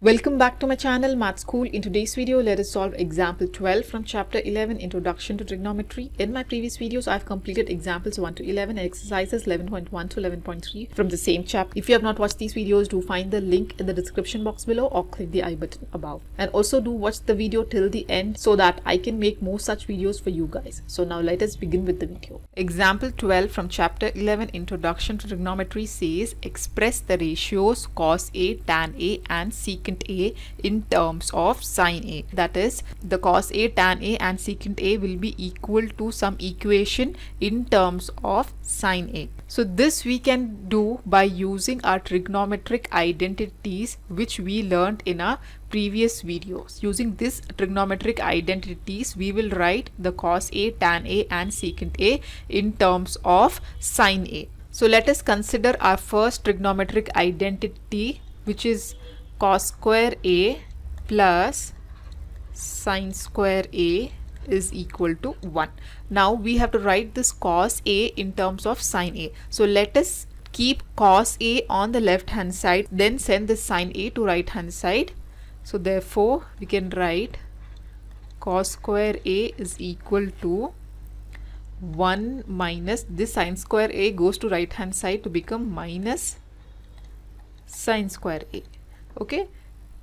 Welcome back to my channel Math School. In today's video, let us solve example 12 from chapter 11, Introduction to Trigonometry. In my previous videos, I've completed examples 1 to 11 and exercises 11.1 to 11.3 from the same chapter. If you have not watched these videos, do find the link in the description box below or click the I button above. And also do watch the video till the end so that I can make more such videos for you guys. So now let us begin with the video. Example 12 from chapter 11, Introduction to Trigonometry says, express the ratios cos A, tan A and secant A in terms of sin A. That is, the cos A, tan A and secant A will be equal to some equation in terms of sin A. So this we can do by using our trigonometric identities which we learned in our previous videos. Using these trigonometric identities, we will write the cos A, tan A and secant A in terms of sin A. So let us consider our first trigonometric identity, which is cos square A plus sin square A is equal to 1. Now we have to write this cos A in terms of sin A. So let us keep cos A on the left hand side, then send the sin A to right hand side. So therefore we can write cos square A is equal to 1 minus this sin square A goes to right hand side to become minus sin square A. Okay,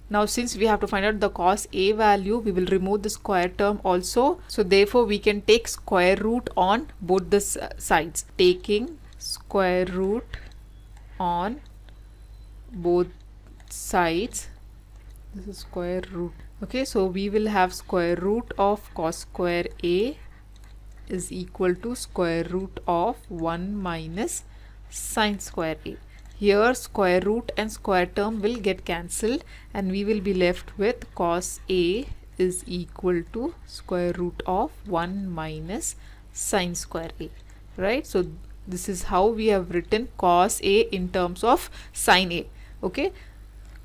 now since we have to find out the cos A value, we will remove the square term also. So therefore we can take square root on both the sides. Taking square root on both sides, this is square root. Okay, so we will have square root of cos square A is equal to square root of 1 minus sin square A. Here square root and square term will get cancelled and we will be left with cos A is equal to square root of 1 minus sin square A, right? So this is how we have written cos A in terms of sin A. Okay,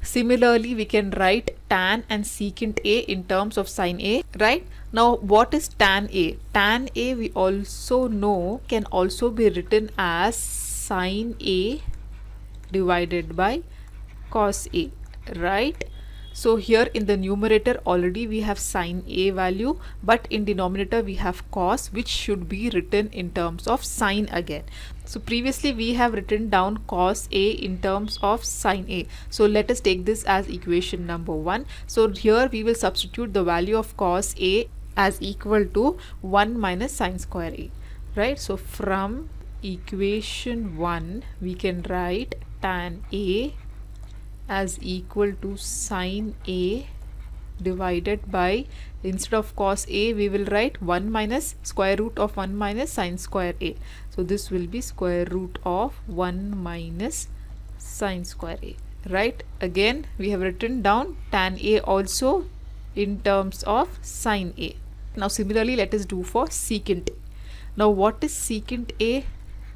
similarly we can write tan and secant A in terms of sin A, right? Now what is tan A? Tan A we also know can also be written as sin A divided by cos A, right? So here in the numerator already we have sin A value, but in denominator we have cos, which should be written in terms of sin again. So previously we have written down cos A in terms of sin A. So let us take this as equation number 1. So here we will substitute the value of cos A as equal to 1 minus sin square A, right? So from equation 1 we can write tan A as equal to sin A divided by, instead of cos A we will write 1 minus square root of 1 minus sin square A. So this will be square root of 1 minus sin square A, right? Again we have written down tan A also in terms of sin A. Now similarly let us do for secant A. Now what is secant A?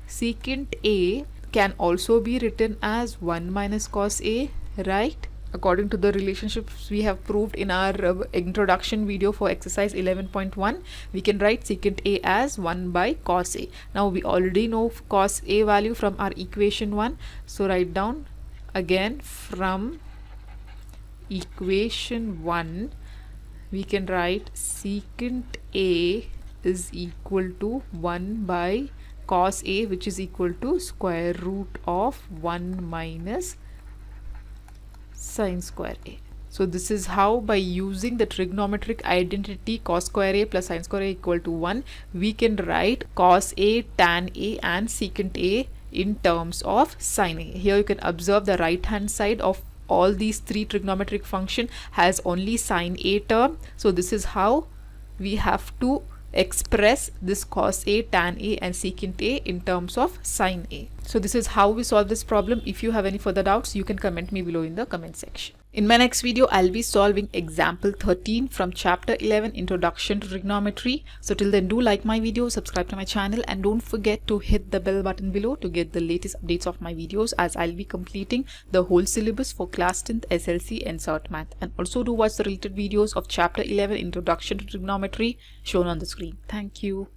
Secant A can also be written as 1 minus cos A, right? According to the relationships we have proved in our introduction video for exercise 11.1, we can write secant A as 1 by cos A. Now we already know cos A value from our equation 1. So write down again from equation 1 we can write secant A is equal to 1 by cos A, which is equal to square root of 1 minus sin square A. So this is how, by using the trigonometric identity cos square A plus sin square A equal to 1, we can write cos A, tan A and secant A in terms of sin A. Here you can observe the right hand side of all these three trigonometric function has only sin A term. So this is how we have to express this cos A, tan A and secant A in terms of sin A. So this is how we solve this problem. If you have any further doubts, you can comment me below in the comment section. In my next video, I'll be solving example 13 from chapter 11, Introduction to Trigonometry. So till then, do like my video, subscribe to my channel and don't forget to hit the bell button below to get the latest updates of my videos, as I'll be completing the whole syllabus for class 10th SLC and Cert Math. And also do watch the related videos of chapter 11, Introduction to Trigonometry shown on the screen. Thank you.